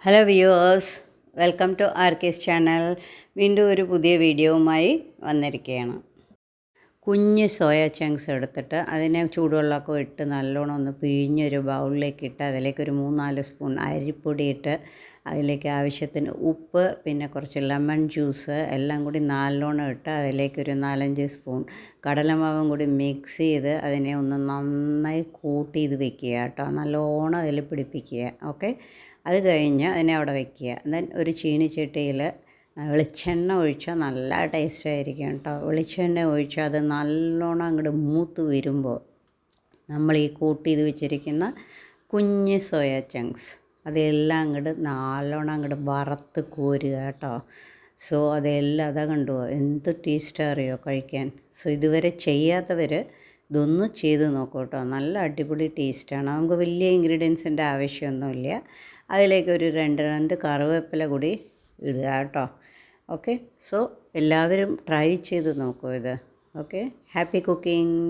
Hello viewers, welcome to ആർക്കേസ് channel. വീണ്ടും ഒരു പുതിയ വീഡിയോവുമായി വന്നിരിക്കുകയാണ്. കുഞ്ഞ് സോയ ചങ്ക്സ് എടുത്തിട്ട് അതിനെ ചൂടുവെള്ളമൊക്കെ ഇട്ട് നല്ലോണം ഒന്ന് പിഴിഞ്ഞൊരു ബൗളിലേക്ക് ഇട്ട് അതിലേക്ക് ഒരു 3-4 സ്പൂൺ അരിപ്പൊടി ഇട്ട് അതിലേക്ക് ആവശ്യത്തിന് ഉപ്പ്, പിന്നെ കുറച്ച് ലെമൺ ജ്യൂസ് എല്ലാം കൂടി നല്ലോണം ഇട്ട് അതിലേക്കൊരു 4-5 സ്പൂൺ കടലമാവും കൂടി മിക്സ് ചെയ്ത് അതിനെ ഒന്ന് നന്നായി കൂട്ടി ഇത് വെക്കുക കേട്ടോ. നല്ലോണം അതിൽ പിടിപ്പിക്കുക. ഓക്കെ, അത് കഴിഞ്ഞ് അതിനെ അവിടെ വെക്കുക. ദെൻ ഒരു ചീനിച്ചട്ടിയിൽ വെളിച്ചെണ്ണ ഒഴിച്ചാൽ നല്ല ടേസ്റ്റ് ആയിരിക്കും കേട്ടോ. വെളിച്ചെണ്ണ ഒഴിച്ചാൽ അത് നല്ലോണം അങ്ങോട്ട് മൂത്ത് വരുമ്പോൾ നമ്മൾ ഈ കൂട്ടി ഇത് വെച്ചിരിക്കുന്ന കുഞ്ഞ് സോയ ചങ്ക്സ് അതെല്ലാം അങ്ങോട്ട് നല്ലോണം അങ്ങോട്ട് വറുത്ത് കോരുക കേട്ടോ. സോ അതെല്ലാം അതാ കണ്ടുപോകുക, എന്ത് ടേസ്റ്റാണ് അറിയോ കഴിക്കാൻ. സോ ഇതുവരെ ചെയ്യാത്തവർ ഇതൊന്ന് ചെയ്ത് നോക്കൂ കേട്ടോ. നല്ല അടിപൊളി ടേസ്റ്റാണ്. നമുക്ക് വലിയ ഇൻഗ്രീഡിയൻസിൻ്റെ ആവശ്യമൊന്നുമില്ല. അതിലേക്ക് ഒരു 2 കറിവേപ്പില കൂടി ഇടുക കേട്ടോ. ഓക്കെ, സോ എല്ലാവരും ട്രൈ ചെയ്ത് നോക്കൂ ഇത്. Okay, happy cooking.